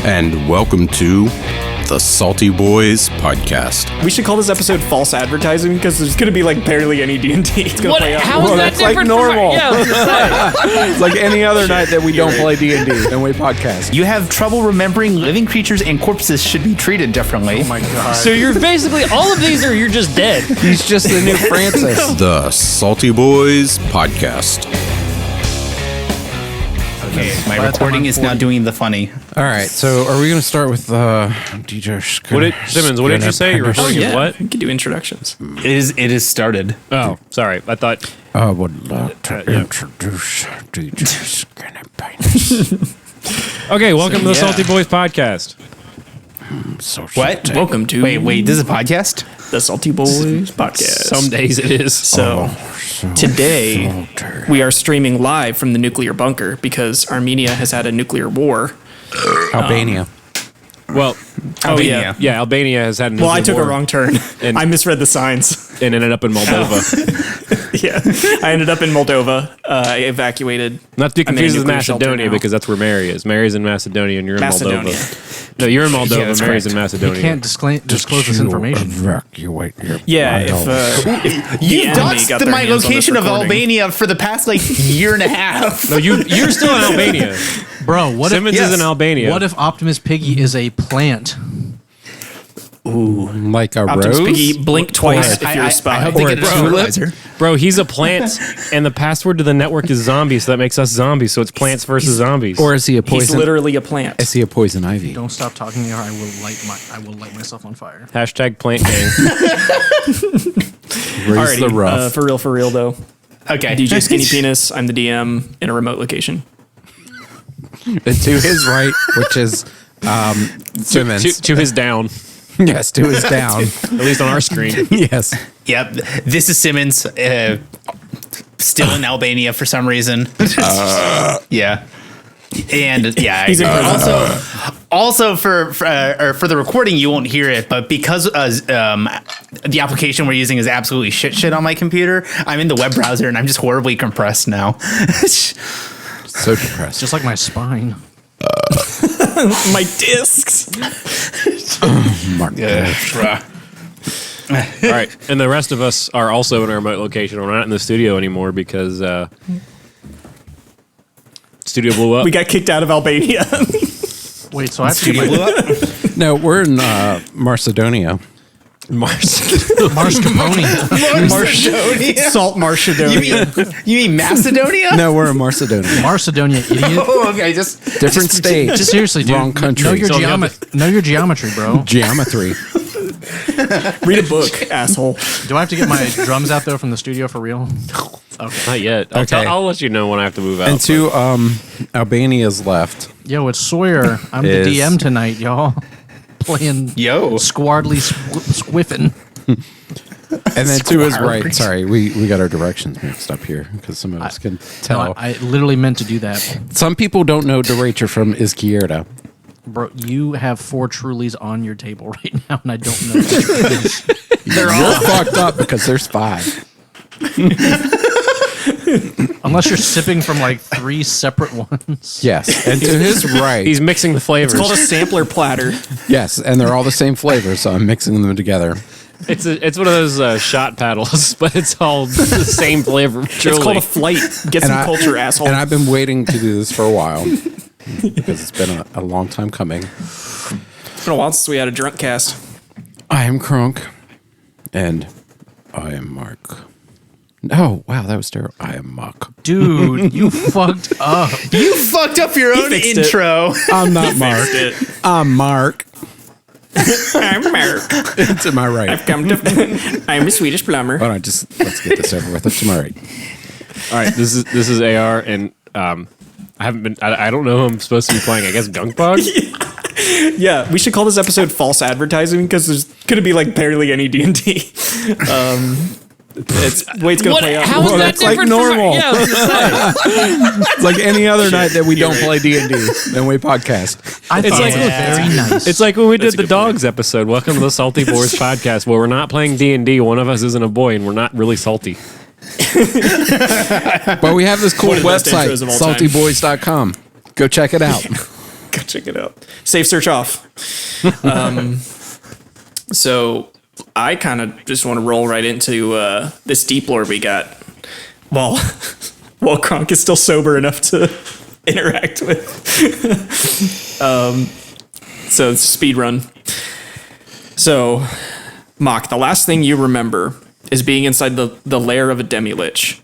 and welcome to the Salty Boys Podcast. We should call this episode false advertising because there's going to be like barely any D&D. It's going to play out. How is that that's like different normal. From our, yeah, It's like any other night that we don't play D&D and we podcast. You have trouble remembering living creatures and corpses should be treated differently. Oh my god. so you're basically, all of these are, you're just dead. He's just the new Francis. The Salty Boys Podcast. Okay, my recording is now doing the funny. All right, so are we going to start with DJ Simmons, what did you say? You're recording what? We can do introductions. It is started. Oh, sorry. I thought. I would like to introduce DJ Skinny Penis. Okay, welcome to the Salty Boys Podcast. So What? Welcome to Wait, this is a podcast? the Salty Boys Podcast. Some days it is. So today we are streaming live from the nuclear bunker because Armenia has had a nuclear war. Albania. Well, Albania. yeah, Albania has had. Well, I took a wrong turn. And- I misread the signs. and ended up in Moldova. Yeah, I ended up in Moldova. I evacuated. Not to be I'm in a confused with nuclear shelter Macedonia now. because that's where Mary is. Mary's in Macedonia and you're in Macedonia. Moldova. No, you're in Moldova. that's Mary's correct. in Macedonia. You can't disclose this information. Evacuate your Yeah, if You the enemy dodged got their my hands on this location of recording. Albania for the past year and a half. No, you're still in Albania. Bro, what Simmons Yes. is in Albania. What if Optimus Piggy is a plant? like a Optimus rose. Piggy, blink twice if you're a spy. I hope they Or get a a fertilizer. Bro, he's a plant, and the password to the network is zombies, so that makes us zombies. So it's plants versus zombies. Or is he a He's poison? literally a plant. Is he a poison ivy? Don't stop talking to me or I will light myself on fire. hashtag plant gang. Raise the rough. For real though. Okay. DJ Skinny Penis. I'm the DM in a remote location. And to his right, which is Simmons. to his down, Yes, to his down. at least on our screen. Yes. Yep. This is Simmons. Still in Albania for some reason. Yeah. And yeah, He's in prison. also for the recording, you won't hear it, but because the application we're using is absolutely shit on my computer, I'm in the web browser and I'm just horribly compressed now. So depressed. Just like my spine. My discs. Mark. All right, and the rest of us are also in our remote location. We're not in the studio anymore because studio blew up. We got kicked out of Albania. Wait, so I have to get my No, we're in Macedonia. Mars. Mars Capone. Macedonia? Salt Macedonia. You mean Macedonia? No, we're in Macedonia. Macedonia, idiot. Oh, okay, just Different state. Just seriously, dude. Wrong country. Know your, So the know your geometry, bro. Geometry. Read a book, asshole. Do I have to get my drums out there from the studio for real? Okay. Not yet. Okay. I'll let you know when I have to move out. And to Albania's left. Yo, it's Sawyer. I'm Is- the DM tonight, y'all. Playing squardly squiffing. And then to his right. Sorry, we got our directions mixed up here because some of us can tell. No, I literally meant to do that. Some people don't know Derecha from Izquierda. Bro, you have 4 Trulies on your table right now, and I don't know which one it is. You're fucked up because there's 5. Unless you're sipping from 3 separate ones. Yes. And to his right. he's mixing the flavors. It's called a sampler platter. Yes, and they're all the same flavor, so I'm mixing them together. It's one of those shot paddles, but it's all the same flavor. It's called a flight. Get some culture, asshole. And I've been waiting to do this for a while because it's been a long time coming. It's been a while since we had a drunk cast. I am Kronk, and I am Mark. Oh, wow, that was terrible. I am Mahk. Dude, you fucked up. You fucked up your own fixed intro. I'm not Mark. I'm Mark. I'm Mark. To my right. I'm a Swedish plumber. Hold on, let's get this over with. Up to my right. All right, this is AR, and I haven't been. I don't know who I'm supposed to be playing. I guess Gunkbog. Yeah, we should call this episode false advertising because there's going to be barely any D&D. It's the way it's going to play out. How is that that's like different normal. From our, yeah, I was gonna say. It's like any other night that we don't play D&D and we podcast. I thought like- it was very nice. It's like when we did the dogs episode. Welcome to the Salty Boys podcast, where we're not playing D&D. One of us isn't a boy, and we're not really salty. But we have this cool One of the best website, intros of all time. saltyboys.com. Go check it out. check it out. Safe search off. So I kind of just want to roll right into this deep lore we got. While Kronk is still sober enough to interact with. So it's a speed run. So, Mahk, the last thing you remember is being inside the lair of a demi-lich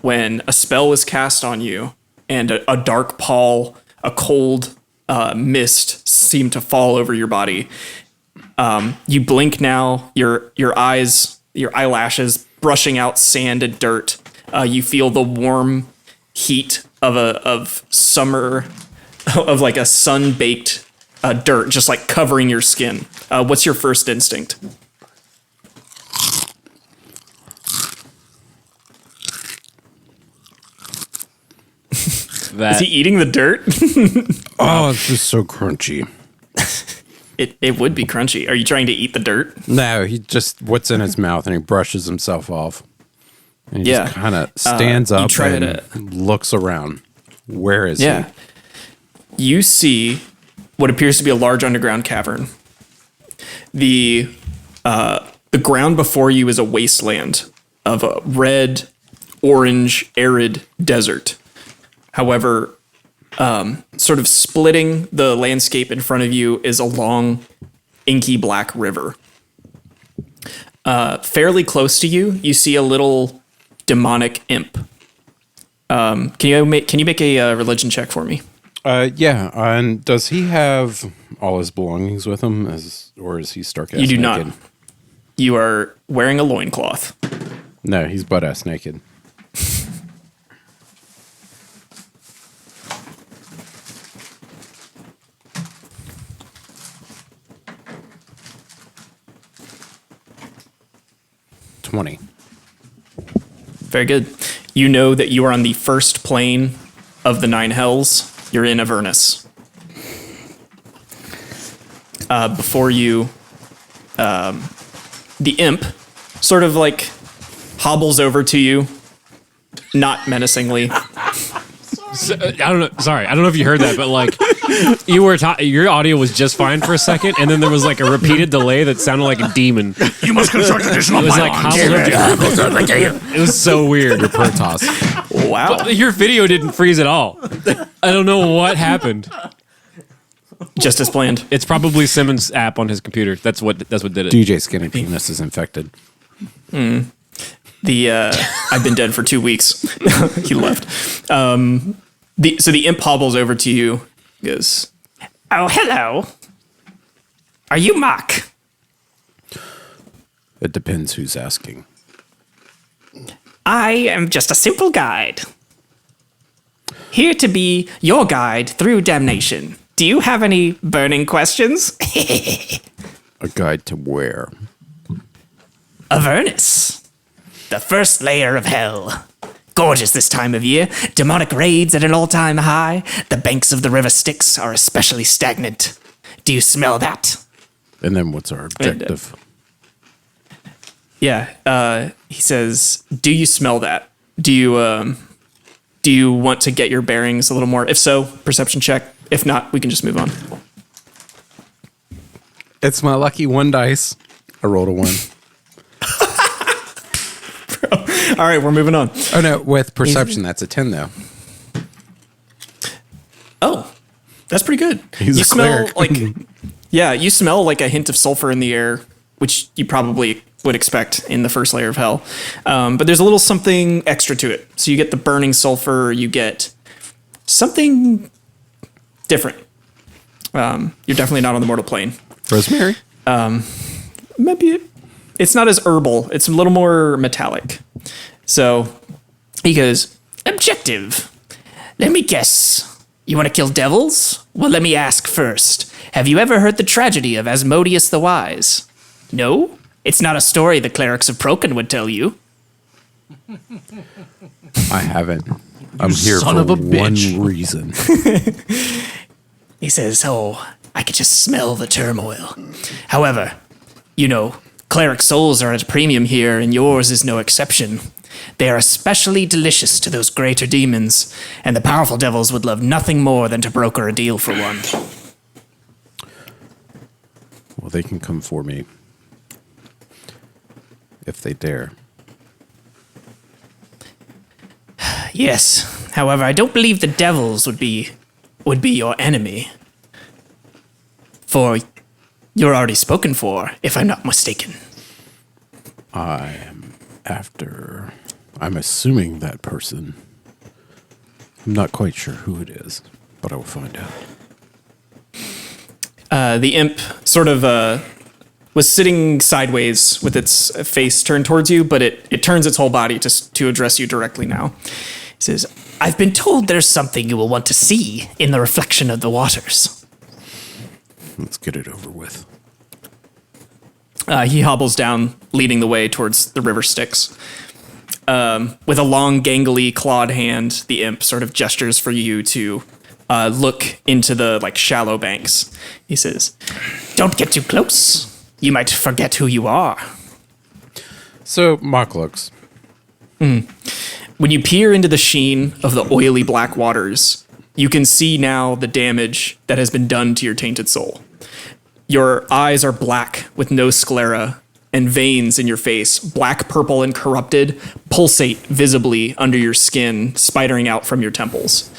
when a spell was cast on you and a dark pall, a cold mist seemed to fall over your body. You blink now, your eyelashes brushing out sand and dirt. You feel the warm heat of summer, of like a sun-baked dirt, just like covering your skin. What's your first instinct? Is he eating the dirt? Oh, it's just so crunchy. It would be crunchy. Are you trying to eat the dirt? No, he just, what's in his mouth and he brushes himself off. And he Yeah. just kind of stands you up try and looks around. Where is Yeah. You see what appears to be a large underground cavern. The ground before you is a wasteland of a red, orange, arid desert. However, sort of splitting the landscape in front of you is a long, inky black river. Fairly close to you, you see a little demonic imp. Can you make a religion check for me? Yeah, and does he have all his belongings with him, or is he stark ass You do naked? not. You are wearing a loincloth. No, he's butt ass naked. $20. Very good. You know that you are on the first plane of the Nine Hells. You're in Avernus. Before you, the imp sort of like hobbles over to you, not menacingly. So, I don't know. Sorry, I don't know if you heard that, but like you were your audio was just fine for a second, and then there was like a repeated delay that sounded like a demon. You must construct additional It was like it was so weird. Your Protoss. Wow. Your video didn't freeze at all. I don't know what happened. Just as planned. It's probably Simmons' app on his computer. That's what did it. DJ Skinny Penis is infected. I've been dead for 2 weeks. He left. So the imp hobbles over to you. He goes, "Oh, hello. Are you Mahk?" It depends who's asking. "I am just a simple guide. Here to be your guide through damnation. Do you have any burning questions?" A guide to where? Avernus, the first layer of hell. Gorgeous this time of year. Demonic raids at an all-time high. The banks of the river Styx are especially stagnant. Do you smell that? And then what's our objective? Yeah. He says, "Do you smell that? Do you want to get your bearings a little more? If so, perception check. If not, we can just move on." It's my lucky one dice. I rolled a 1. All right, we're moving on. Oh no, with perception, that's a 10 though. Oh, that's pretty good. He's you a smell cleric. you smell like a hint of sulfur in the air, which you probably would expect in the first layer of hell. But there's a little something extra to it. So you get the burning sulfur, you get something different. You're definitely not on the mortal plane. Rosemary? Maybe it's not as herbal. It's a little more metallic. So he goes, "Objective. Let me guess. You want to kill devils? Well, let me ask first. Have you ever heard the tragedy of Asmodeus the Wise? No? It's not a story the clerics of Proken would tell you." I haven't. I'm here son for of a one bitch. reason. He says, "Oh, I could just smell the turmoil. However, you know, cleric souls are at a premium here, and yours is no exception. They are especially delicious to those greater demons, and the powerful devils would love nothing more than to broker a deal for one." Well, they can come for me. If they dare. Yes. However, I don't believe the devils would be your enemy. For you're already spoken for, if I'm not mistaken. I'm assuming that person. I'm not quite sure who it is, but I will find out. The imp sort of was sitting sideways with its face turned towards you, but it turns its whole body to address you directly now. He says, I've been told there's something you will want to see in the reflection of the waters. Let's get it over with. He hobbles down, leading the way towards the river Styx. With a long, gangly, clawed hand, the imp sort of gestures for you to look into the shallow banks. He says, "Don't get too close. You might forget who you are." So Mahk looks. When you peer into the sheen of the oily black waters, you can see now the damage that has been done to your tainted soul. Your eyes are black with no sclera, and veins in your face, black, purple, and corrupted, pulsate visibly under your skin, spidering out from your temples.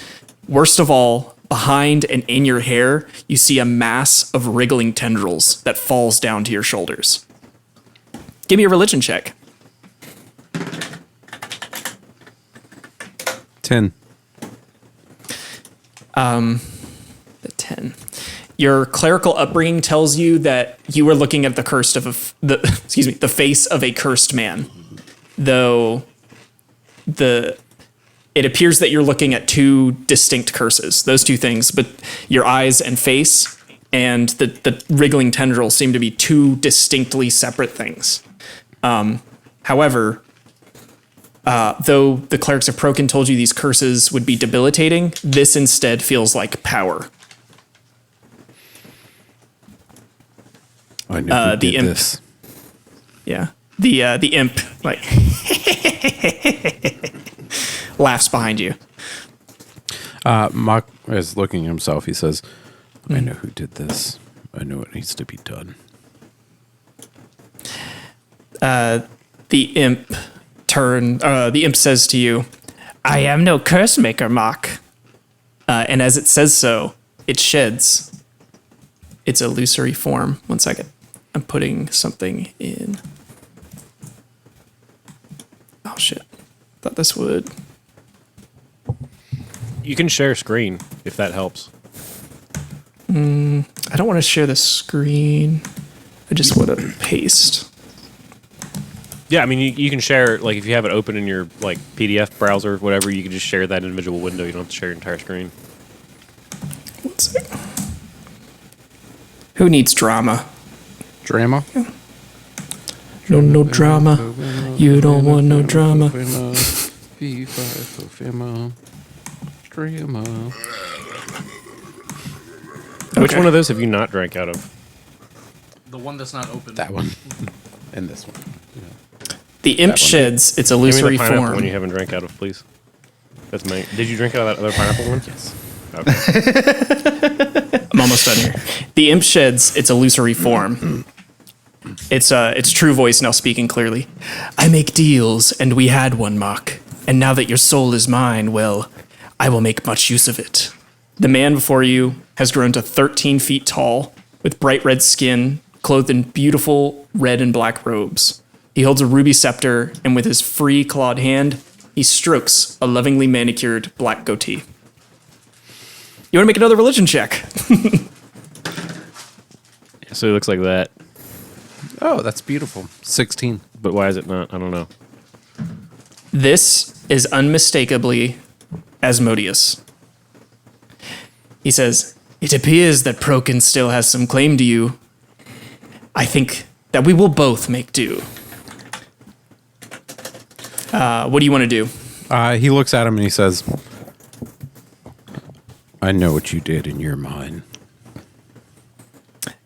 Worst of all, behind and in your hair, you see a mass of wriggling tendrils that falls down to your shoulders. Give me a religion check. 10. The 10. Your clerical upbringing tells you that you were looking at the the face of a cursed man, though it appears that you're looking at two distinct curses. Those two things, but your eyes and face and the wriggling tendrils seem to be two distinctly separate things. However, though the clerics of Prokin told you these curses would be debilitating, this instead feels like power. I know who the did imp. this. Yeah. The imp laughs behind you. Mahk is looking at himself. He says, I know who did this. I know it needs to be done. The imp says to you, "I am no curse maker, Mahk." And as it says so, it sheds its illusory form. One second. I'm putting something in. Oh, shit. Thought this would. You can share screen if that helps. I don't want to share the screen. I just want to paste. Yeah, I mean, you can share, if you have it open in your, PDF browser, whatever, you can just share that individual window. You don't have to share your entire screen. One second. Who needs drama? Drama? No drama. You don't want no drama. Which Okay. one of those have you not drank out of? The one that's not open. That one. And this one. The imp sheds its illusory Give me the pineapple form. one you haven't drank out of, please. That's my. Did you drink out of that other pineapple one? Yes. Okay. I'm almost done here. The imp sheds its illusory form. Its true voice now speaking clearly. "I make deals, and we had one, Mahk. And now that your soul is mine, well, I will make much use of it." The man before you has grown to 13 feet tall, with bright red skin, clothed in beautiful red and black robes. He holds a ruby scepter, and with his free clawed hand, he strokes a lovingly manicured black goatee. You want to make another religion check? So it looks like that. Oh, that's beautiful. 16. But why is it not? I don't know. This is unmistakably Asmodeus. He says, "It appears that Prokin still has some claim to you. I think that we will both make do." What do you want to do? He looks at him and he says, I know what you did in your mind.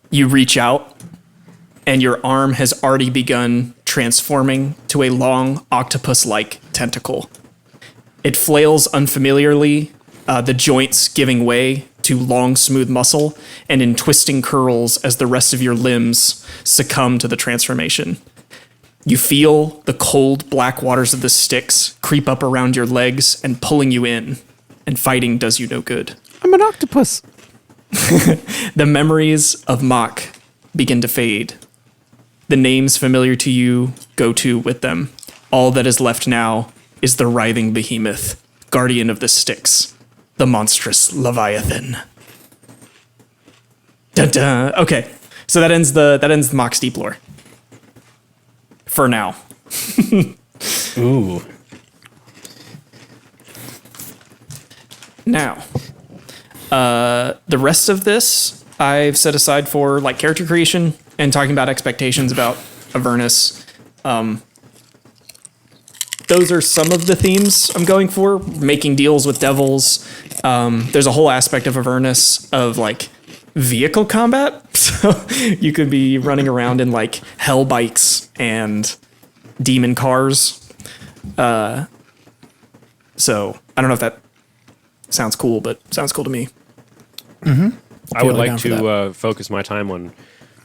You reach out, and your arm has already begun transforming to a long octopus-like tentacle. It flails unfamiliarly, the joints giving way to long, smooth muscle and in twisting curls as the rest of your limbs succumb to the transformation. You feel the cold, black waters of the Styx creep up around your legs and pulling you in, and fighting does you no good. I'm an octopus. The memories of Mahk begin to fade. The names familiar to you go to with them. All that is left now is the writhing behemoth, guardian of the Styx, the monstrous Leviathan. Dun-dun. Okay, so that ends the Mahk's deep lore. For now. Ooh. Now, the rest of this I've set aside for like character creation and talking about expectations about Avernus. Those are some of the themes I'm going for. Making deals with devils. There's a whole aspect of Avernus of like vehicle combat. So you could be running around in like hell bikes and demon cars. So I don't know if that sounds cool, but sounds cool to me. I would Totally like down for to focus my time on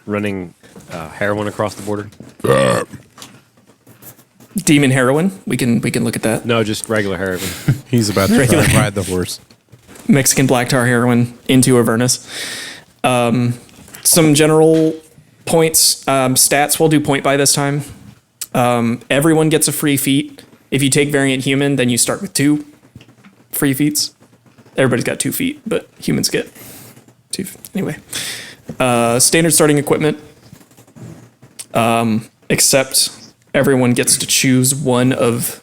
running heroin across the border. Demon heroin. We can look at that. No, just regular heroin. He's about to Regular. ride the horse. Mexican black tar heroin into Avernus. Some general points, stats. We'll do point by this time. Everyone gets a free feat. If you take variant human, then you start with 2 free feats. Everybody's got 2 feet, but humans get 2. Anyway, standard starting equipment. Except everyone gets to choose one of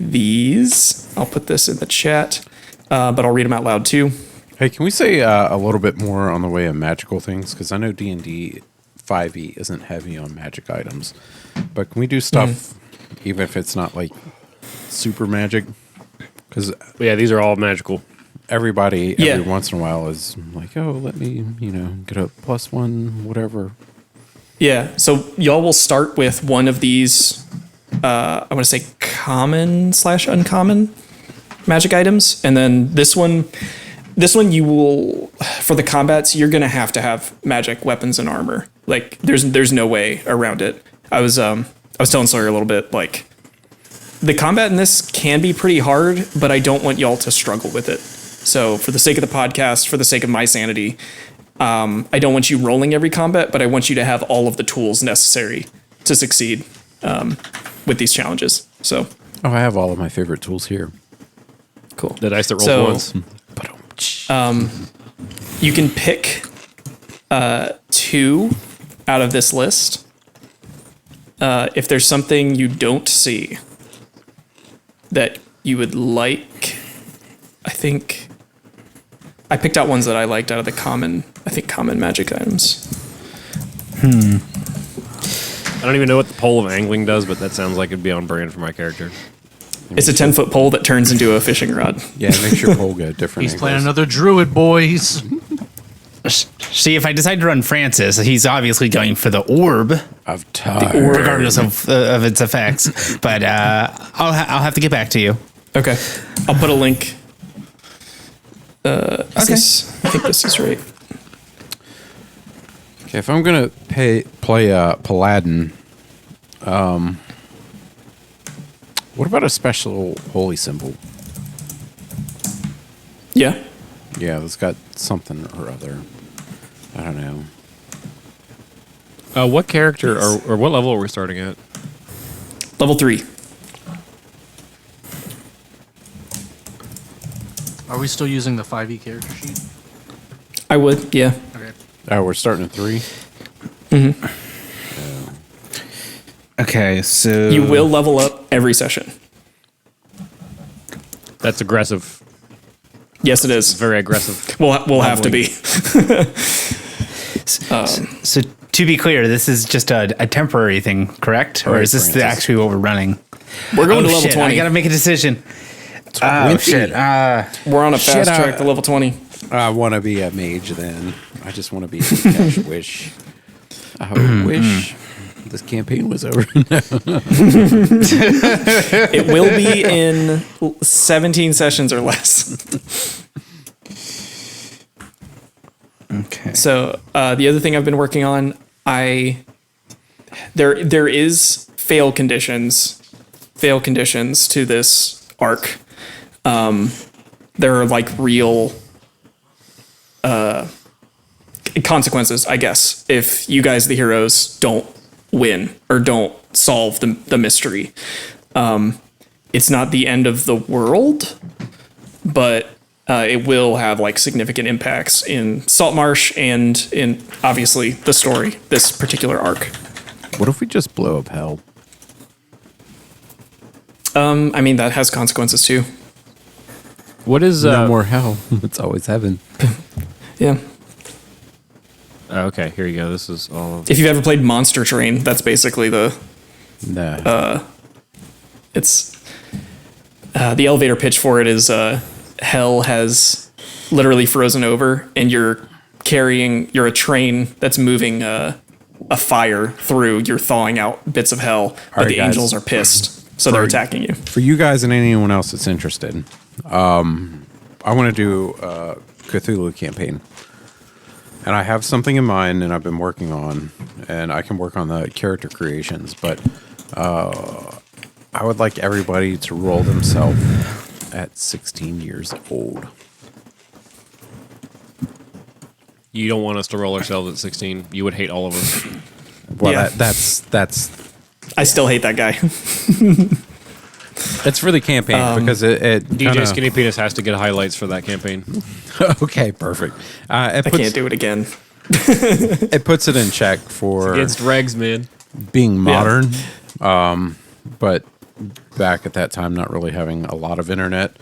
these. I'll put this in the chat, but I'll read them out loud too. Hey, can we say a little bit more on the way of magical things? Because I know D&D 5e isn't heavy on magic items. But can we do stuff, even if it's not like super magic? Because Yeah, these are all magical. everybody Yeah. every once in a while is like, oh, let me, get a +1, whatever. Yeah, so y'all will start with one of these, I want to say common/uncommon magic items. And then this one you will, for the combats, you're going to have magic weapons and armor. Like there's no way around it. I was telling Sawyer a little bit, like the combat in this can be pretty hard, but I don't want y'all to struggle with it. So for the sake of the podcast, for the sake of my sanity, I don't want you rolling every combat, but I want you to have all of the tools necessary to succeed with these challenges. So Oh, I have all of my favorite tools here. cool. The dice that rolls So- once. You can pick 2 out of this list. If there's something you don't see that you would like, I think I picked out ones that I liked out of the common magic items. I don't even know what the pole of angling does, but that sounds like it'd be on brand for my character. It's a 10-foot pole that turns into a fishing rod. Yeah, it makes your pole go different. He's playing angles. another druid, boys. See, if I decide to run Francis, he's obviously going for the orb, Of time. regardless of its effects. But I'll have to get back to you. Okay. I'll put a link. I think this is right. Okay, if I'm gonna play Paladin, what about a special holy symbol? Yeah. Yeah, it's got something or other. I don't know. What character or what level are we starting at? Level 3. Are we still using the 5e character sheet? I would, yeah. Okay. Oh, we're starting at 3. Okay, so You will level up every session. That's aggressive. Yes, it is. Very aggressive. We'll have to be. So to be clear, this is just a temporary thing, correct? Or Right, is this Francis. actually what we're running? We're going to level Shit, 20. I gotta make a decision. Wimpy. Shit. We're on a fast Shit, track to level 20. I want to be a mage then. I just want to be a cash wish. I wish this campaign was over. It will be in 17 sessions or less. Okay. So the other thing I've been working on, there is fail conditions to this arc. There are like real consequences, I guess, if you guys, the heroes, don't win or don't solve the mystery. It's not the end of the world, but it will have like significant impacts in Saltmarsh and in obviously the story, this particular arc. What if we just blow up hell? I mean, that has consequences too. What is No more hell. It's always heaven. Yeah. Okay, here you go. This is all of If you've ever played Monster Train, that's basically Nah. it's the elevator pitch for it is hell has literally frozen over and you're a train that's moving a fire through. You're thawing out bits of hell, but right, the guys. angels are pissed, so they're attacking you. For you guys and anyone else that's interested, I want to do a Cthulhu campaign. And I have something in mind and I've been working on, and I can work on the character creations, but I would like everybody to roll themselves at 16 years old. You don't want us to roll ourselves at 16. You would hate all of us. Well, Yeah. that's I still hate that guy. it's for the campaign because it DJ kinda- Skinny Penis has to get highlights for that campaign. Okay, perfect. It I puts, can't do it again. it puts it in check for Against regs, man. being modern, but back at that time, not really having a lot of internet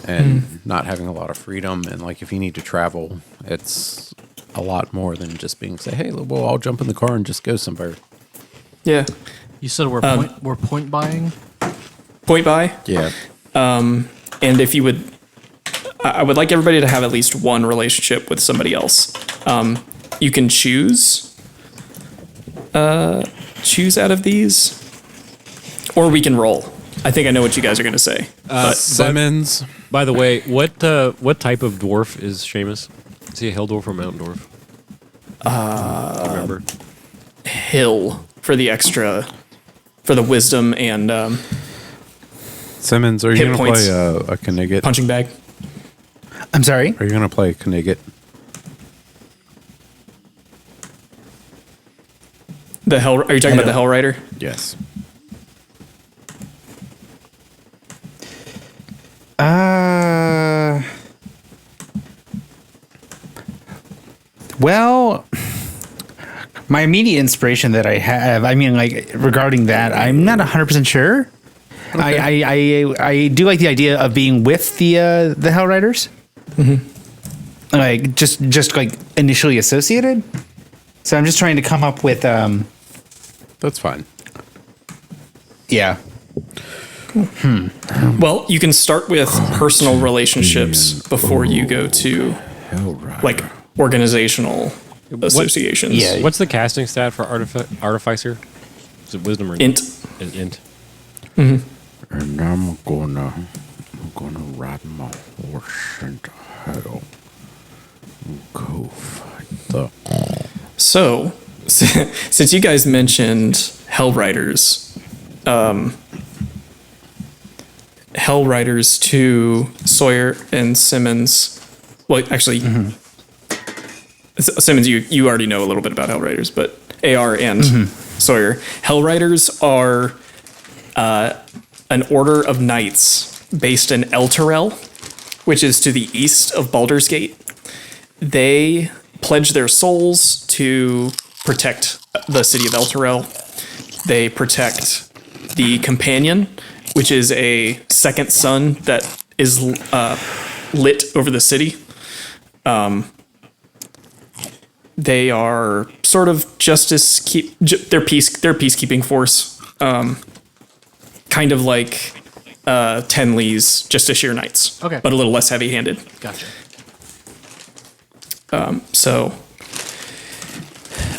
and not having a lot of freedom. And like, if you need to travel, it's a lot more than just being say, hey, well, I'll jump in the car and just go somewhere. Yeah. You said we're point buying. Point by. Yeah. And if you would, I would like everybody to have at least one relationship with somebody else. You can choose out of these, or we can roll. I think I know what you guys are going to say. Simmons. By the way, what type of dwarf is Seamus? Is he a hill dwarf or mountain dwarf? Remember? Hill for the extra, for the wisdom and Simmons, are you Hit going to points. play a Knigget? punching bag. I'm sorry. Are you going to play Knigget? The hell? Are you talking about the Hell Rider? Yes. Well, my immediate inspiration that I have, I mean, like regarding that, I'm not 100% sure. I do like the idea of being with the Hell Riders, like just like initially associated. So I'm just trying to come up with, That's fine. yeah. Well, you can start with personal relationships before you go to Hell right. like organizational associations. Yeah. What's the casting stat for Artificer? Is it wisdom or Int. Int. And I'm gonna ride my horse into hell. Go fight the. So, since you guys mentioned Hell Riders, Hell Riders to Sawyer and Simmons. Well, actually, Simmons, you already know a little bit about Hell Riders, but AR and Sawyer. Hell Riders are an order of knights based in Elturel, which is to the east of Baldur's Gate. They pledge their souls to protect the city of Elturel. They protect the Companion, which is a second sun that is lit over the city. They are sort of they're peacekeeping force, kind of like Ten Lee's Justiciar Knights, Okay. but a little less heavy-handed. Gotcha. So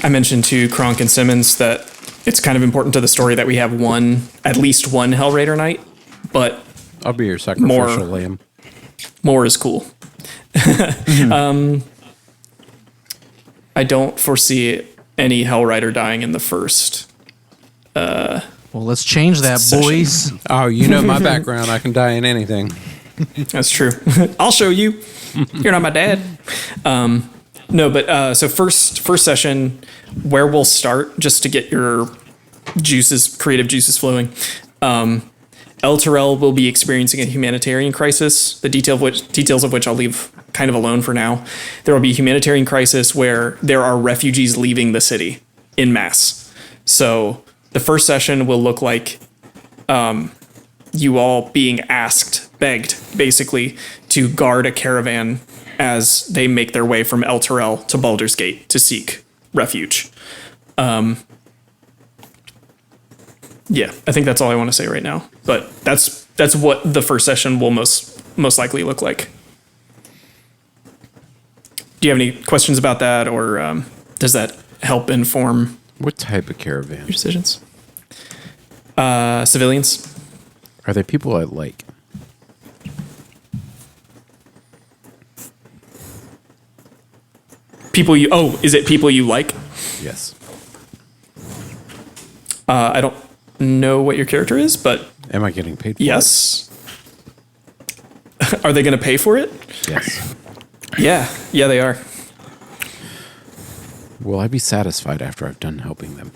I mentioned to Kronk and Simmons that it's kind of important to the story that we have at least one Hell Raider Knight, but I'll be your sacrificial lamb. more is cool. I don't foresee any Hellrider dying in the first. Well, let's change that, Session. boys. Oh, you know my background. I can die in anything. That's true. I'll show you. You're not my dad. No, but so first session, where we'll start, just to get your creative juices flowing. El Terrell will be experiencing a humanitarian crisis, the details of which I'll leave kind of alone for now. There will be a humanitarian crisis where there are refugees leaving the city en masse. So the first session will look like you all being begged, basically, to guard a caravan as they make their way from El Terrell to Baldur's Gate to seek refuge. Yeah, I think that's all I want to say right now. But that's what the first session will most likely look like. Do you have any questions about that, or does that help inform What type of caravan? your decisions? Civilians. Are they people I like? Is it people you like? Yes. I don't know what your character is, but Am I getting paid for yes. Are they going to pay for it? it? Yes. Yeah, they are. Will I be satisfied after I've done helping them?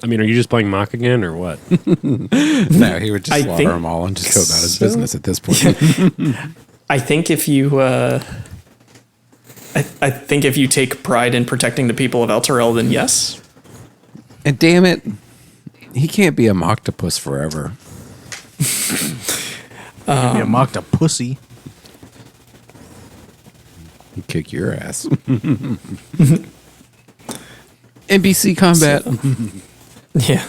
I mean, are you just playing Mahk again or what? No, he would just I slaughter think them all and just go about his so. business at this point. I think if you, I think if you take pride in protecting the people of El Terrell, then yes. And damn it, he can't be a octopus forever. You mocked a pussy. He'd kick your ass. NBC combat. Yeah.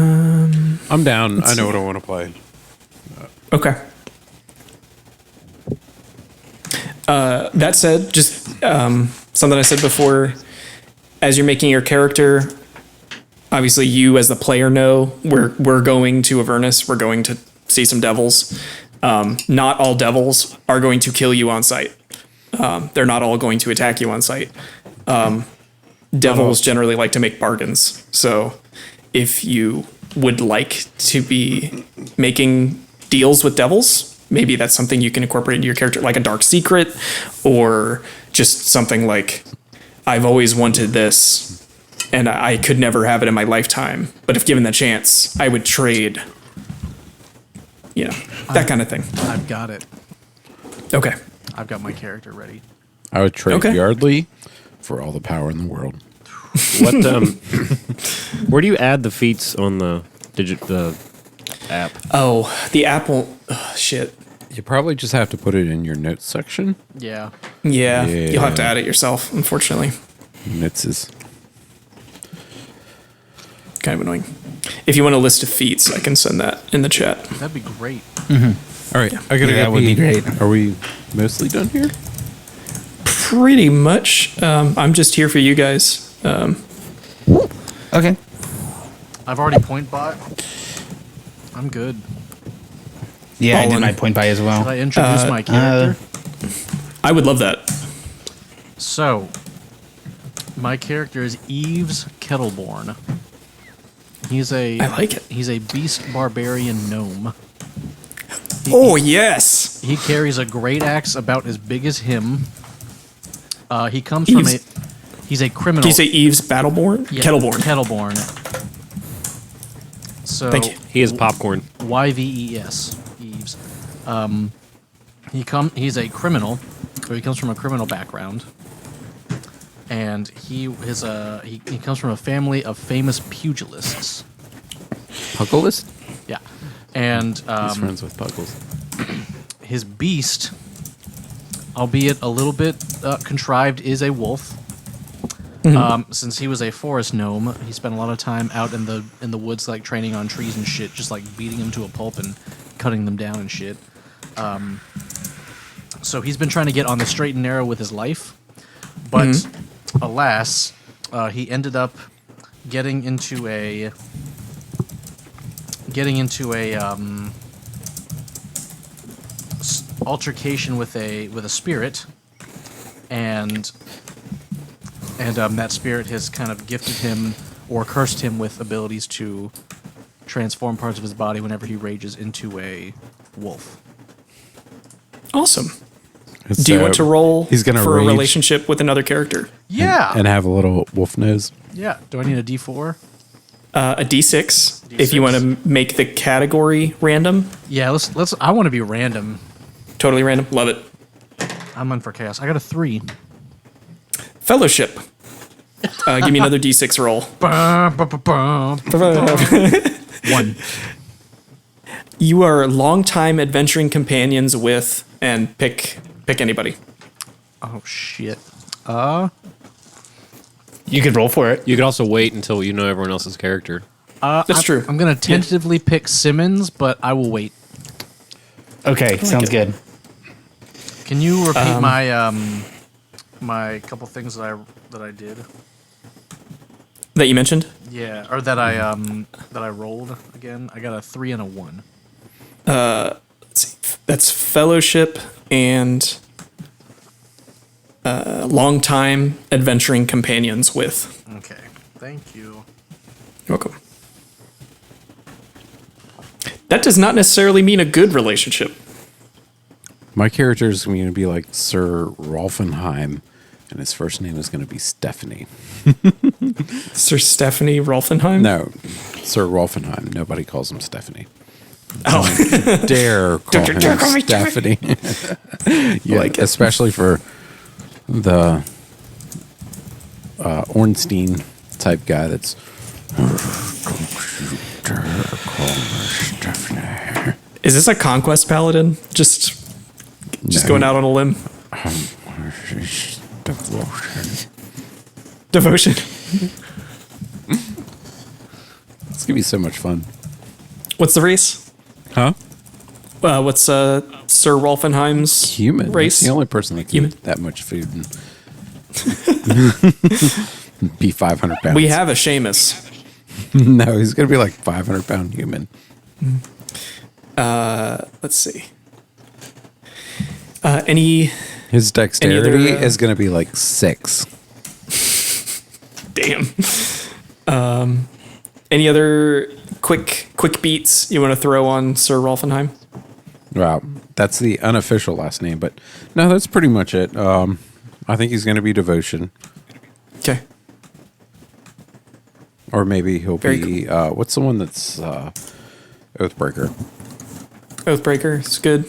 I'm down. I know what I want to play. Okay. That said, just something I said before, as you're making your character, obviously you as the player know we're going to Avernus. We're going to see some devils. Not all devils are going to kill you on sight. They're not all going to attack you on sight. Devils generally like to make bargains. So if you would like to be making deals with devils, maybe that's something you can incorporate into your character, like a dark secret, or just something like, I've always wanted this and I could never have it in my lifetime, but if given the chance, I would trade. You know, that kind of thing. I've got it. Okay. I've got my character ready. I would trade Okay. Yardley for all the power in the world. What? Where do you add the feats on the app? Oh, the apple. Oh, shit. You probably just have to put it in your notes section. Yeah. Yeah, Yeah. you'll have to add it yourself, unfortunately. Notes is Kind of annoying. If you want a list of feats, I can send that in the chat. That'd be great. all right. I gotta Yeah, go that would be pee. great. Are we mostly done here? Pretty much. I'm just here for you guys. Okay. I've already point bought. I'm good. Yeah, I All did in. my point buy as Should well. I introduce my character? I would love that. So, my character is Eves Kettleborn. I like it. He's a beast barbarian gnome. Oh, yes. He carries a great axe about as big as him. He comes from Eves. he's a criminal. Can you say Eves Battleborn? Yeah, Kettleborn. Kettleborn. So Thank you. He is popcorn. YVES. Eves. He's a criminal, so he comes from a criminal background. And he comes from a family of famous pugilists. Puggleist? Yeah. And He's friends with Puggles. his beast, albeit a little bit contrived, is a wolf. Since he was a forest gnome, he spent a lot of time out in the woods, like training on trees and shit, just like beating them to a pulp and cutting them down and shit. So he's been trying to get on the straight and narrow with his life, but alas, he ended up getting into a altercation with a spirit, and that spirit has kind of gifted him or cursed him with abilities to transform parts of his body whenever he rages into a wolf. Awesome. Do you want to roll he's gonna for rage. a relationship with another character? Yeah. And have a little wolf nose. Yeah. Do I need a D4? A D6, if you want to make the category random. Yeah. Let's. I want to be random. Totally random. Love it. I'm in for chaos. I got a 3. Fellowship. Give me another D6 roll. 1. You are longtime adventuring companions with, and pick anybody. Oh shit. You could roll for it. You could also wait until you know everyone else's character. That's true. I'm gonna tentatively pick Simmons, but I will wait. Okay, sounds good. Can you repeat my couple things that I did? That you mentioned? Yeah, or that I rolled again. I got a 3 and a 1. Let's see. That's fellowship and longtime adventuring companions with. Okay, thank you. You're welcome. That does not necessarily mean a good relationship. My character is going to be like Sir Rolfenheim, and his first name is going to be Stephanie. Sir Stephanie Rolfenheim? No, Sir Rolfenheim. Nobody calls him Stephanie. Oh. Dare call Don't him dare call me Stephanie. Yeah, like it. especially for the Ornstein type guy that's. Dare call me Stephanie. Is this a conquest paladin? Just No. going out on a limb? Devotion. Devotion. It's gonna be so much fun. What's the race? Huh? What's Sir Rolfenheim's Human. race? That's the only person that can Human. eat that much food and be 500 pounds. We have a Seamus. No, he's gonna be like 500-pound human. Let's see. Any His dexterity other, is gonna be like 6. damn. Any other quick beats you want to throw on Sir Rolfenheim? Wow, that's the unofficial last name, but no, that's pretty much it. I think he's gonna be devotion, Okay. or maybe he'll Very be what's the one that's Oathbreaker? Oathbreaker is good.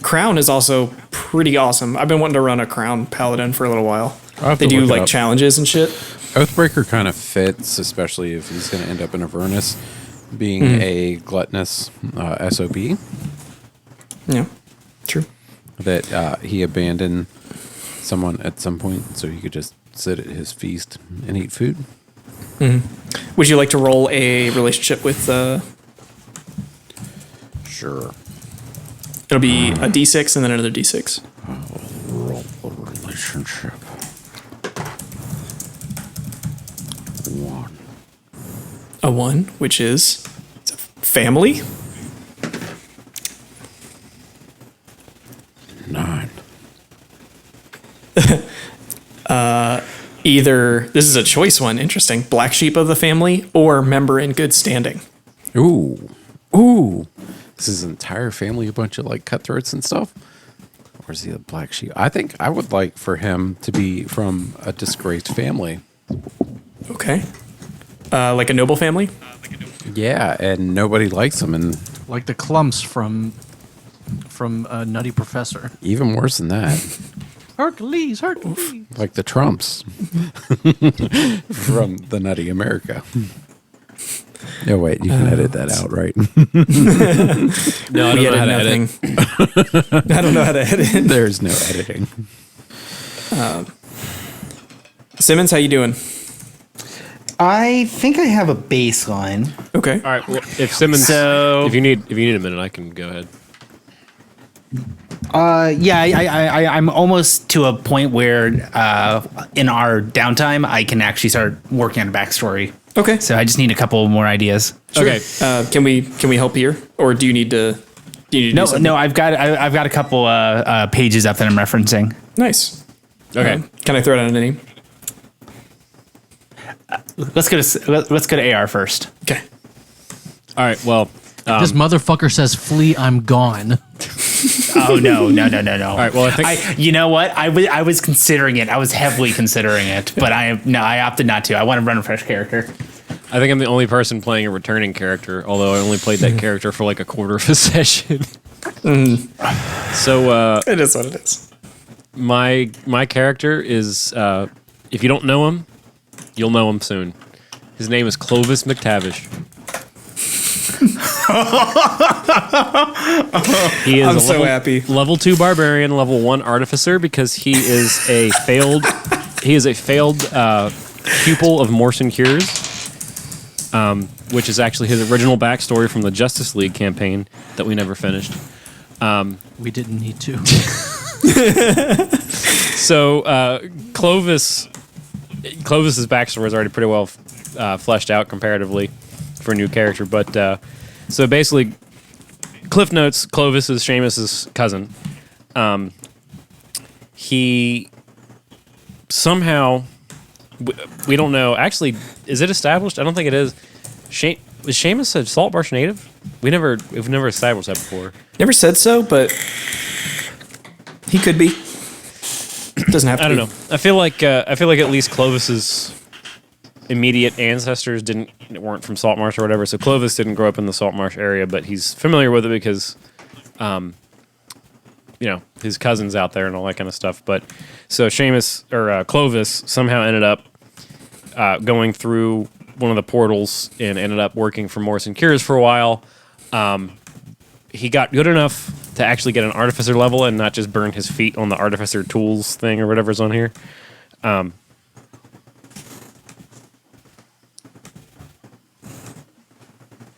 Crown is also pretty awesome. I've been wanting to run a Crown Paladin for a little while. I'll have They to do look it like up. challenges and shit. Oathbreaker kind of fits, especially if he's gonna end up in Avernus, being a gluttonous SOB. Yeah, true. That he abandoned someone at some point so he could just sit at his feast and eat food. Would you like to roll a relationship with? Sure. It'll be a D6 and then another D6. Roll a relationship. 1. A 1, which is it's a family. 9. Either this is a choice one, interesting. Black sheep of the family or member in good standing. Ooh. Ooh. Is his entire family a bunch of like cutthroats and stuff? Or is he a black sheep? I think I would like for him to be from a disgraced family. Okay. Like a noble family. Yeah, and nobody likes him, and Like the Clumps from Nutty Professor. even worse than that, Hercules. like the Trumps from the Nutty America. No, wait, you can edit that out, right? No, I don't know how to edit. I don't know how to edit. There's no editing. Simmons, how you doing? I think I have a baseline. Okay. All right. Well, if Simmons, So- if you need a minute, I can go ahead. Yeah, I'm almost to a point where in our downtime I can actually start working on a backstory. Okay. So I just need a couple more ideas. Sure. Okay. Can we help here, or do you need to Do you need to do something? No. I've got a couple pages up that I'm referencing. Nice. Okay. Can I throw down a name? Let's go to AR first. Okay. All right. Well. This motherfucker says, "Flee, I'm gone." Oh no. All All right. Well, I think. you know what? I was considering it. I was heavily considering it, but I opted not to. I want to run a fresh character. I think I'm the only person playing a returning character, although I only played that character for like a quarter of a session. So It is what it is. my character is if you don't know him, you'll know him soon. His name is Clovis McTavish. He is I'm a so happy. level 2 barbarian, level 1 artificer because he is a failed pupil of Morson Cures, which is actually his original backstory from the Justice League campaign that we never finished. We didn't need to. So Clovis's backstory is already pretty well fleshed out comparatively for a new character, but so basically, Cliff Notes: Clovis is Seamus's cousin. He somehow we don't know. Actually, is it established? I don't think it is. Is Seamus a Saltmarsh native? We've never established that before. Never said so, but he could be. Doesn't have to. I don't know. I feel like at least Clovis's immediate ancestors weren't from Saltmarsh or whatever. So Clovis didn't grow up in the Saltmarsh area, but he's familiar with it because, his cousins out there and all that kind of stuff. But so Seamus or Clovis somehow ended up going through one of the portals and ended up working for Morrison Cures for a while. He got good enough to actually get an artificer level and not just burn his feet on the artificer tools thing or whatever's on here.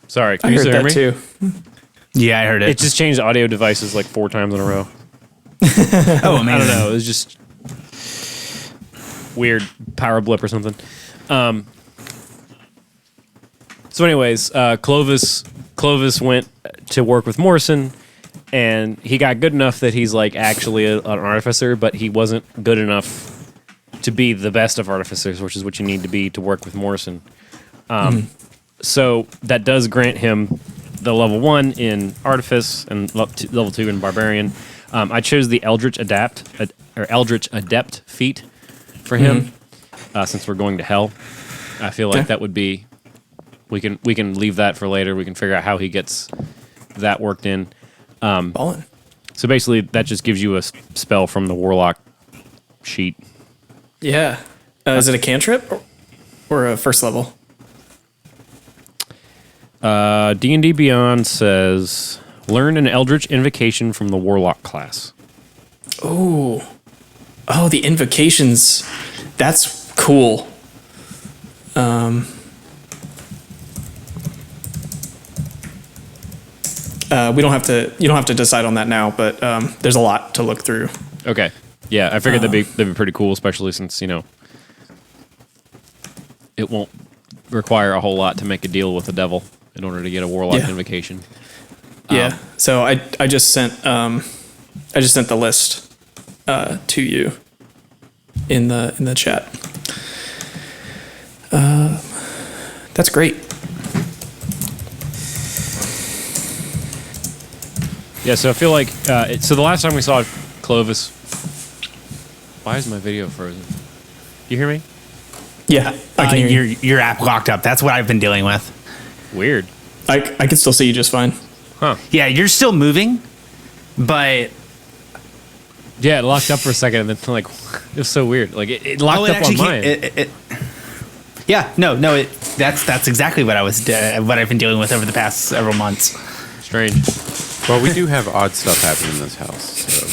Sorry, can I you heard still hear that me? too. Yeah, I heard it. It just changed audio devices like 4 times in a row. oh, amazing. I don't know. It was just weird power blip or something. So, anyways, Clovis went to work with Morrison, and he got good enough that he's like actually an artificer, but he wasn't good enough to be the best of artificers, which is what you need to be to work with Morrison. So that does grant him the level 1 in Artifice and level 2 in Barbarian. I chose the Eldritch Adept feat for him since we're going to Hell. I feel like that would be we can leave that for later. We can figure out how he gets that worked in. Ballin'. So basically, that just gives you a spell from the Warlock sheet. Yeah. Is it a cantrip or a first level? D&D Beyond says, learn an Eldritch Invocation from the Warlock class. Oh, the invocations. That's cool. You don't have to decide on that now, but there's a lot to look through. Okay. Yeah, I figured that'd be pretty cool, especially since, it won't require a whole lot to make a deal with the devil in order to get a Warlock Invocation. Yeah. So I just sent the list to you in the chat. That's great. Yeah, so I feel like so the last time we saw Clovis, why is my video frozen? You hear me? Yeah, I can hear you. Your app locked up. That's what I've been dealing with. Weird. I can still see you just fine. Huh. Yeah, you're still moving, but Yeah, it locked up for a second, and then it was so weird. Like it locked up on mine. That's exactly what what I've been dealing with over the past several months. Strange. Well, we do have odd stuff happening in this house. So.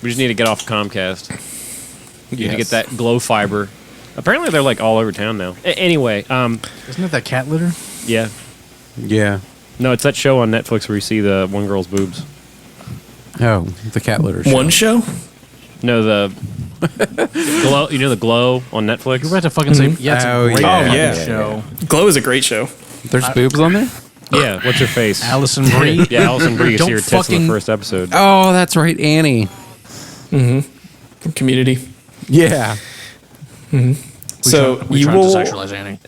We just need to get off Comcast. You need to get Yes. that glow fiber. Apparently, they're like all over town now. Anyway, Isn't it that cat litter? yeah. Yeah. No, it's that show on Netflix where you see the one girl's boobs. Oh, the cat litter show. One show? No, the glow. You know the Glow on Netflix. You're about to fucking say, yeah, it's Oh, a great yeah. fucking yeah. show. Glow is a great show. There's boobs on there? Yeah, what's her face? Allison Brie. Yeah, Allison Brie. You see Don't her tits in the fucking- first episode. Oh, that's right, Annie. From Community. Yeah. So we you tried will. to sexualize Annie.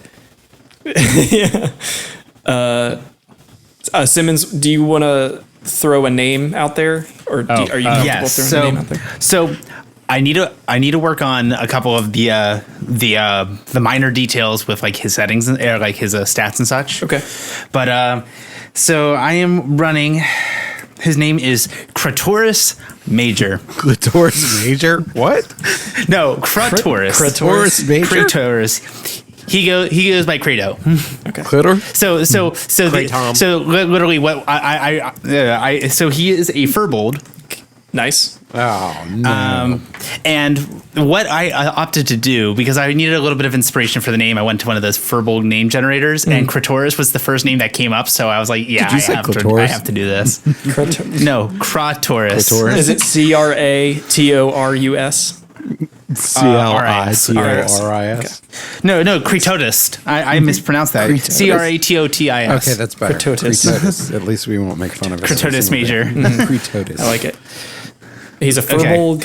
Simmons, do you want to throw a name out there, or are you comfortable Yes. throwing a name out there? So I need to work on a couple of the minor details with like his settings and or like his stats and such. Okay. But so I am running. His name is Cratoris Major. Clitoris major? What? No, Cratoris. Cratoris major? Cratoris. He goes by Credo. Clitor? So literally what so he is a furbold. Nice. Oh, no. And what I opted to do, because I needed a little bit of inspiration for the name, I went to one of those Furbold name generators, and Cratoris was the first name that came up. So I was like, yeah, Did you say I clitoris? have to do this. No, Cratoris. Clitoris? Is it Cratorus? CLITORIS. No, Cretotist. I mispronounced that. Cratotis. Okay, that's better. Cretotis. At least we won't make fun of it. Cratotis Major. Cretotis. I like it. He's a furbolg.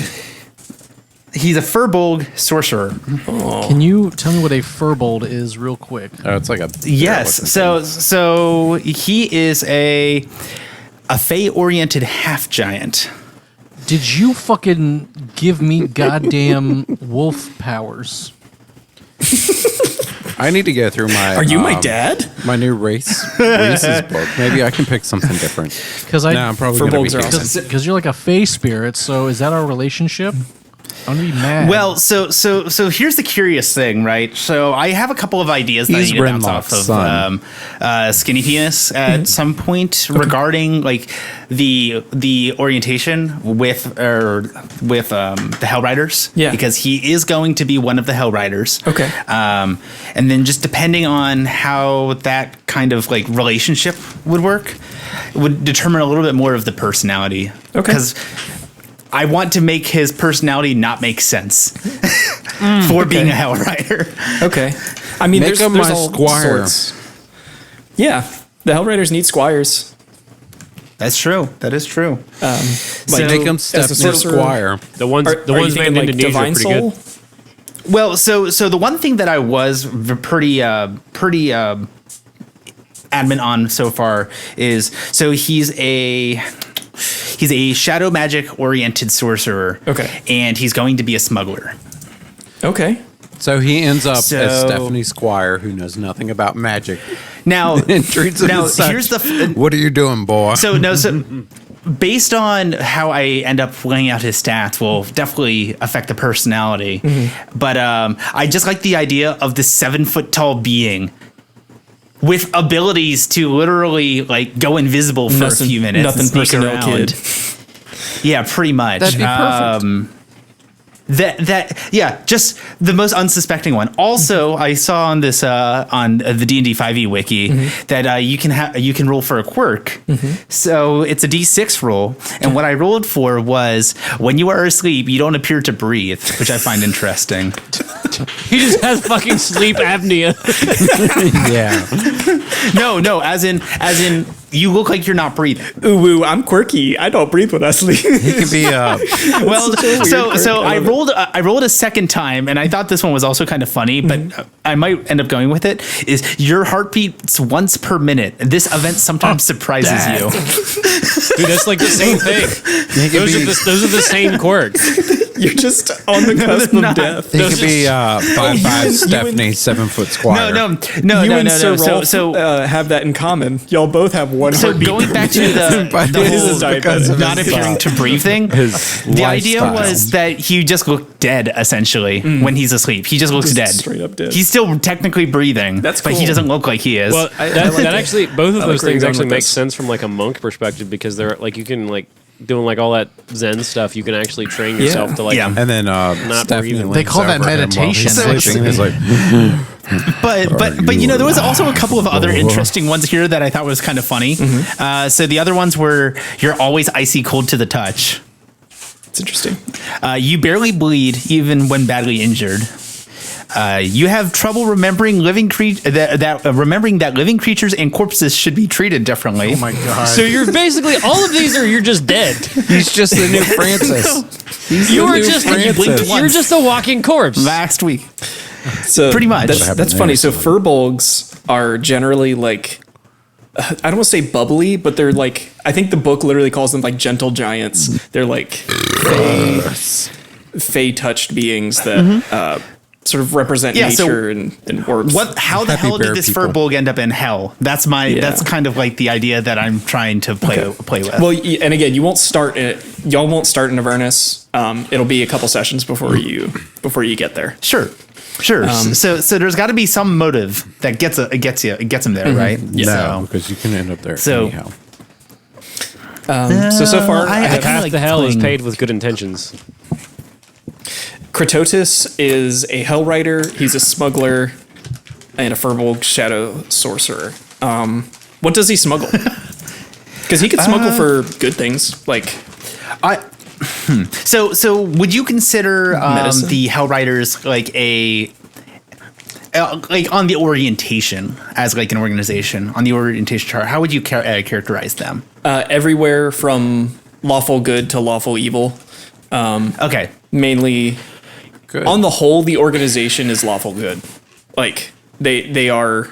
He's a Furbolg sorcerer. Can you tell me what a furbold is, real quick? Oh, it's like a Yes. So he is a Fey-oriented half giant. Did you fucking give me goddamn wolf powers? I need to go through my. Are you my dad? My new races book. Maybe I can pick something different. Because No, I'm probably gonna be Furbolgs are awesome. because you're like a fey spirit. So is that our relationship? I'm gonna be mad. Well, so here's the curious thing, right? So I have a couple of ideas that He's I need to bounce Renlock's off son. of Skinny Penis at some point regarding like the orientation with the Hell Riders. Yeah. Because he is going to be one of the Hell Riders. Okay. And then just depending on how that kind of like relationship would work, would determine a little bit more of the personality. Okay. Because I want to make his personality not make sense for being a Hell Rider. Okay. I mean, Make there's him my all squire. sorts. Yeah, the Hell Riders need squires. That's true. That is true. Like, Make him as step a near sorcerer- Squire. The ones Are the you ones thinking made in like Indonesia are Divine pretty Soul? good. Well, so the one thing that I was pretty adamant on so far is so he's a shadow magic oriented sorcerer. Okay. And he's going to be a smuggler. Okay. So he ends up So- as Stephanie Squire, who knows nothing about magic, Now, and treats him now as such. here's the What are you doing, boy? so based on how I end up laying out his stats will definitely affect the personality. But I just like the idea of this 7 foot tall being with abilities to literally like go invisible for a few minutes. Nothing and sneak personnel around. kid. Yeah, pretty much. That'd be perfect. Just the most unsuspecting one. Also, I saw on this on the D&D 5e wiki that you can roll for a quirk. So it's a D6 roll, and what I rolled for was when you are asleep, you don't appear to breathe, which I find interesting. He just has fucking sleep apnea. Yeah. No, as in you look like you're not breathing. Ooh, I'm quirky. I don't breathe when I sleep. He could be Well, so I rolled a second time, and I thought this one was also kind of funny, but I might end up going with it. Is your heart beats once per minute? This event sometimes surprises you. Dude, that's like the same thing. Those are the same quirks. You're just on the cusp of death. he could be 5'5" Stephanie, 7 foot Squire. No. You and Sir So Rolf have that in common. Y'all both have one so heartbeat. going back to the His is whole diabetic. not appearing to breathe thing. His The idea lifestyle. was that he just looked dead essentially when he's asleep. He just looks Just dead. straight up dead. He's still technically breathing. That's but he cool. doesn't look like he is. Well, I that like it. actually both of I those like where things you're going actually with make this. sense from like a monk perspective because they're like you can like doing like all that Zen stuff. You can actually train yourself to like. Yeah. And then Stephanie breathing. leans They call that over him while he's meditation, sleeping, actually. and he's like, But you know there was also a couple of other interesting ones here that I thought was kind of funny. So the other ones were you're always icy cold to the touch. It's interesting. You barely bleed even when badly injured. You have trouble remembering remembering that living creatures and corpses should be treated differently. Oh my god. So you're basically all of these are you're just dead. He's just the new Francis. He's You the were new just Francis. you're just a walking corpse. Last week. So Pretty much. That's, What that's happened funny. there? So furbolgs are generally like, I don't want to say bubbly, but they're like, I think the book literally calls them like gentle giants. They're like fey touched beings that sort of represent Yeah, so nature and warmth. How the Happy hell did bear this people. Furbolg end up in hell? That's that's kind of like the idea that I'm trying to play with. Well, and again, y'all won't start in Avernus. It'll be a couple sessions before you get there. Sure. So there's got to be some motive that gets him there, right? No, because you can end up there So- anyhow. So far, I have- kinda Half like the hell is playing- paid with good intentions. Kratotis is a hell rider. He's a smuggler and a Furbolg shadow sorcerer. What does he smuggle? Because he could smuggle for good things, like So would you consider Medicine? the Hell Riders like like on the orientation as like an organization on the orientation chart? How would you characterize them? everywhere from lawful good to lawful evil. Okay. Mainly, Good. on the whole, the organization is lawful good. Like they are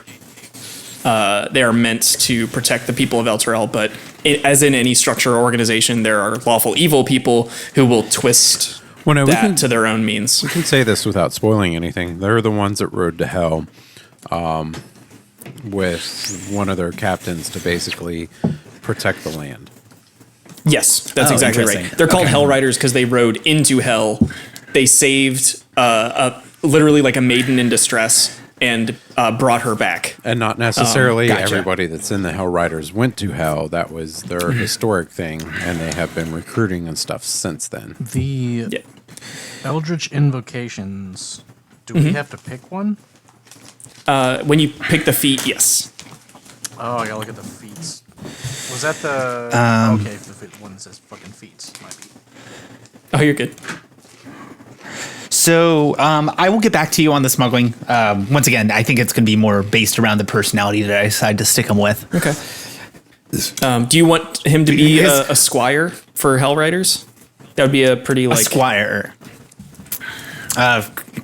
meant to protect the people of Elturel, but as in any structure or organization, there are lawful evil people who will twist Well, no, we that can- to their own means. I can say this without spoiling anything. They're the ones that rode to hell with one of their captains to basically protect the land. Yes, that's Oh, exactly right. interesting. They're called Okay. Hell Riders because they rode into hell. They saved literally like a maiden in distress and brought her back. And not necessarily Gotcha. everybody that's in the Hell Riders went to hell. That was their historic thing, and they have been recruiting and stuff since then. The Yeah. Eldritch invocations. Do we have to pick one? When you pick the feat, yes. Oh, I gotta look at the feats. Was that the okay? The one that says fucking feats might be. Oh, you're good. So I will get back to you on the smuggling. Once again, I think it's going to be more based around the personality that I decide to stick him with. Okay. Do you want him to be His- a squire for Hell Riders? That would be a pretty A like. squire.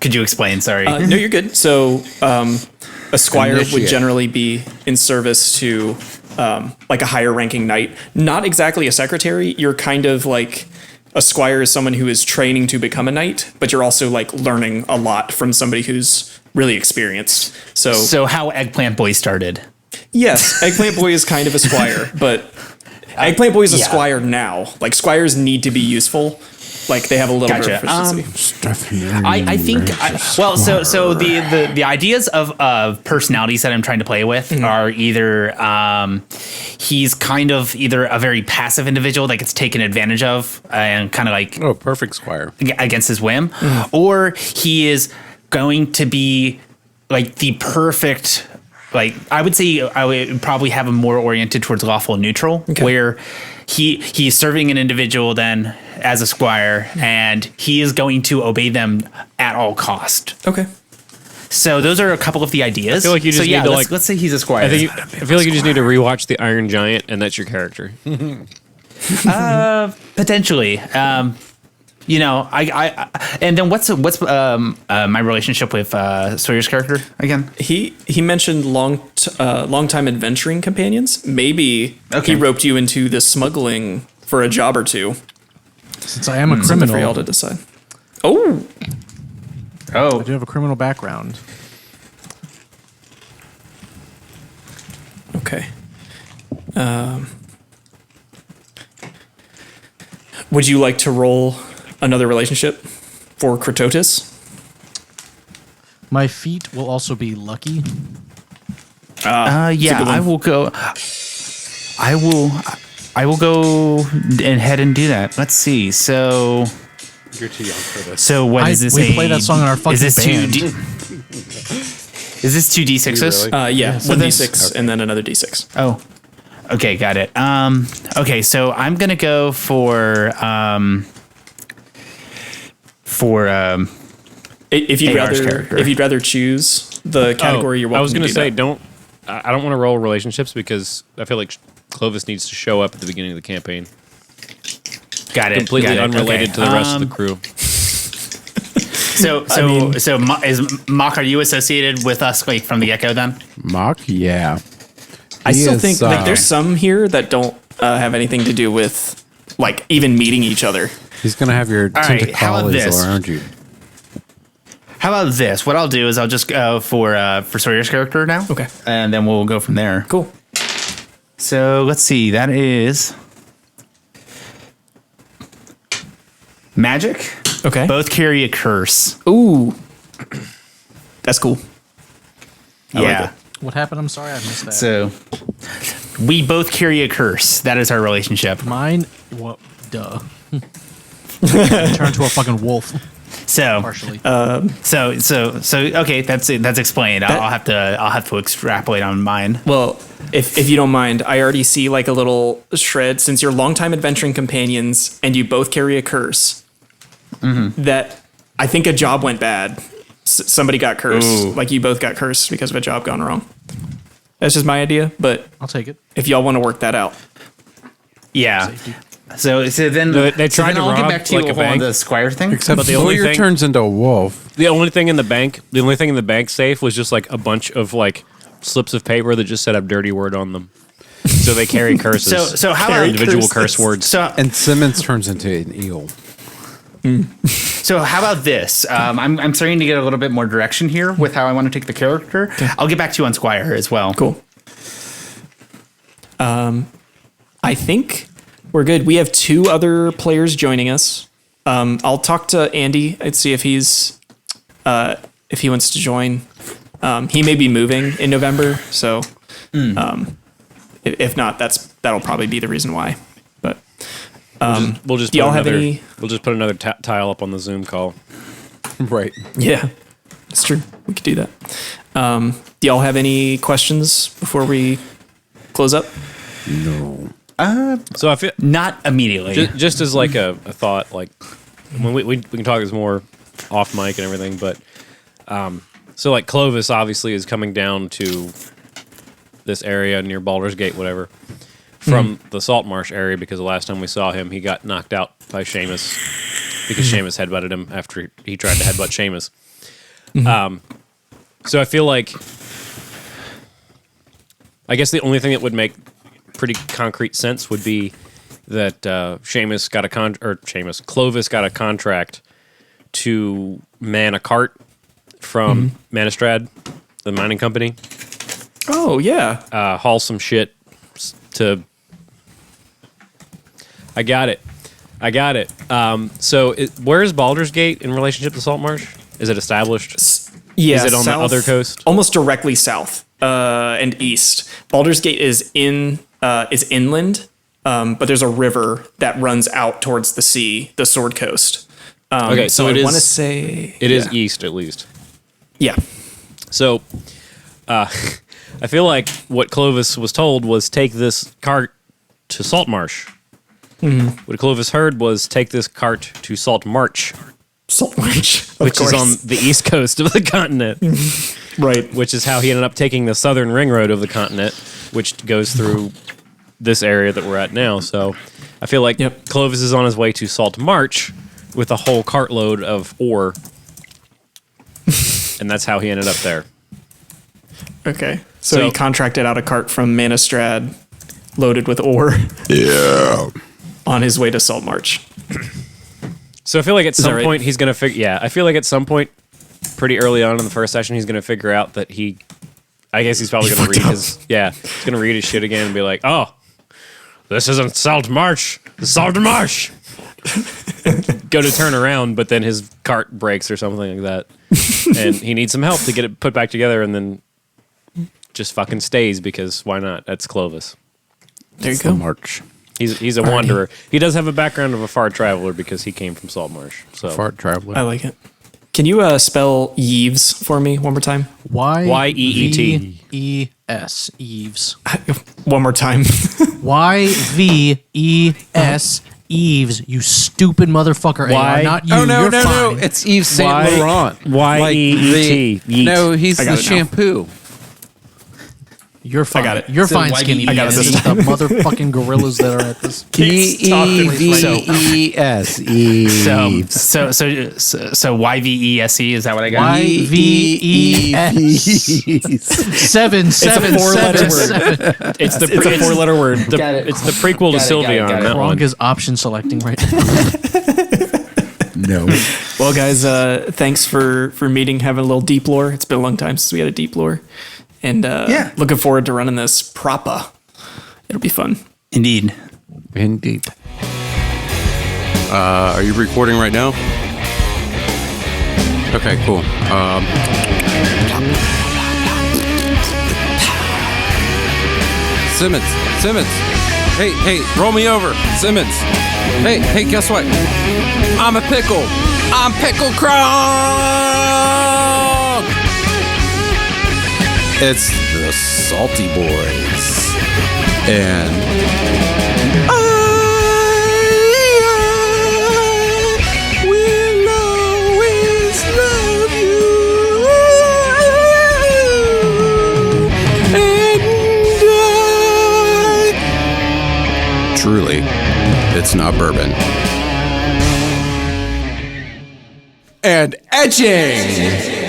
Could you explain? Sorry. No, you're good. So, a squire would Initiate. generally be in service to like a higher ranking knight. Not exactly a secretary. You're kind of like a squire is someone who is training to become a knight, but you're also like learning a lot from somebody who's really experienced. So how Eggplant Boy started. Yes, Eggplant Boy is kind of a squire, but Eggplant Boy is a yeah. squire now. Like squires need to be useful. Like they have a little bit Gotcha. of proficiency. I think so the ideas of personalities that I'm trying to play with are either he's kind of either a very passive individual that gets taken advantage of and kind of like Oh, perfect squire. against his whim, or he is going to be like the perfect. Like I would say, I would probably have him more oriented towards lawful neutral, where he's serving an individual then as a squire, and he is going to obey them at all cost. Okay. So those are a couple of the ideas. I feel like you just so yeah, need to, let's, like- let's say he's a squire. I feel like you just need to rewatch The Iron Giant, and that's your character. Potentially. You know, I and then what's my relationship with Sawyer's character again? He mentioned long time adventuring companions. Maybe Okay. he roped you into the smuggling for a job or two. Since I am a Something for y'all criminal, to decide. Oh, I do have a criminal background. okay. Would you like to roll another relationship for Kratotis? My feat will also be lucky. Yeah, good one. I will go. I will go ahead and do that. Let's see. So You're too young for this. what is this? We play that song in our fucking is this band. Is this 2d6s? Really? Yeah, So one this- d6 and then another d6. Oh, okay, got it. Okay, so I'm gonna go for AR's character. if you'd rather choose the category, you're welcome. I was going to say, I don't want to roll relationships because I feel like Clovis needs to show up at the beginning of the campaign. Got it. Completely got it. unrelated Okay. to the rest of the crew. Is Mahk, are you associated with us like from the get-go then? Mahk, yeah. I He still is, think like there's some here that don't have anything to do with like even meeting each other. He's gonna have your right, how about tentacles this? around you. How about this? What I'll do is I'll just go for Sawyer's character now. Okay. And then we'll go from there. Cool. So let's see. That is magic. Okay. Both carry a curse. Ooh, that's cool. I like Yeah. it. What happened? I'm sorry, I missed that. So we both carry a curse. That is our relationship. Mine, what? Duh. Turn to a fucking wolf. So Partially. so okay. That's it. That's explained. I'll have to extrapolate on mine. Well, if you don't mind, I already see like a little shred since you're longtime adventuring companions and you both carry a curse. That I think a job went bad. Somebody got cursed. Ooh. Like you both got cursed because of a job gone wrong. That's just my idea, but I'll take it. if y'all want to work that out, Yeah. Safety. So then They so tried then to I'll get rob, back to like, you a on bank. the Squire thing. Except But the only Sawyer thing- turns into a wolf. The only thing in the bank safe was just like a bunch of like slips of paper that just said a dirty word on them. So they carry curses. So how Carry about individual curses. curse words. so And Simmons turns into an eel. So how about this? I'm starting to get a little bit more direction here with how I want to take the character. I'll get back to you on Squire as well. cool. I think we're good. We have 2 other players joining us. I'll talk to Andy and see if he wants to join. He may be moving in November, so if not, that'll probably be the reason why. But We'll just do y'all put have another, any? we'll just put another tile up on the Zoom call. Right. Yeah, it's true. We could do that. Do y'all have any questions before we close up? No. So I feel Not immediately. just as like a thought, like when we can talk this more off mic and everything, but so like Clovis obviously is coming down to this area near Baldur's Gate, whatever, from the Salt Marsh area because the last time we saw him, he got knocked out by Seamus because Seamus headbutted him after he tried to headbutt Seamus. So I feel like, I guess the only thing that would make pretty concrete sense would be that Clovis got a contract to man a cart from Manistrad, the mining company, Oh yeah, haul some shit to. I got it. So where is Baldur's Gate in relationship to Salt Marsh? Is it established? yeah. Is it on the other coast? Almost directly south and east. Baldur's Gate is inland, but there's a river that runs out towards the sea, the Sword Coast. Okay, so it I is- want to say It is east at least. Yeah. So, I feel like what Clovis was told was take this cart to Salt Marsh. What Clovis heard was take this cart to Salt March, Salt Marsh, which is on the east coast of the continent, right. which is how he ended up taking the southern ring road of the continent, which goes through this area that we're at now. So I feel like Yep. Clovis is on his way to Salt March with a whole cartload of ore, and that's how he ended up there. Okay. So So- he contracted out a cart from Manistrad loaded with ore Yeah. on his way to Salt March. So I feel like at that some right? point he's gonna figure. Yeah, I feel like at some point, pretty early on in the first session, he's gonna figure out that he. I guess he's probably gonna read his. Yeah, he's gonna read his shit again and be like, "Oh, this isn't Salt Marsh. It's Salt Marsh." Go to turn around, but then his cart breaks or something like that, and he needs some help to get it put back together, and then just fucking stays because why not? That's Clovis. There you The go. March. He's a wanderer. He does have a background of a far traveler because he came from Salt Marsh. So Fart traveler. I like it. Can you spell Yves for me one more time? Y-E-E-T. Y-V-E-S. Eves. One more time. Y-V-E-S. Eves, you stupid motherfucker. Why? AR, not you. Oh no, You're no, no! fine. It's Yves Saint Y- Laurent. Y-E-E-T. Yeet. No, he's I the got it now. shampoo. You're fine. got it. You're So fine, why skinny. do you- I got it It's this the motherfucking gorillas that are at this. E-E-V-E-S. Eves. So YVESE, is that what I got? Seven. It's a four-letter word. It's a four-letter word. Got it. It's the prequel to Got it, Sylveon. got it. That one. Gronk is option selecting right now. No. Well, guys, thanks for meeting, having a little deep lore. It's been a long time since we had a deep lore. And looking forward to running this proper. It'll be fun. Indeed. Indeed. Are you recording right now? Okay, cool. Simmons. Hey, roll me over. Simmons. Hey, guess what? I'm a pickle. I'm Pickle Kronk. It's the Salty Boys. And I will always love you. And truly, it's not bourbon. And etching.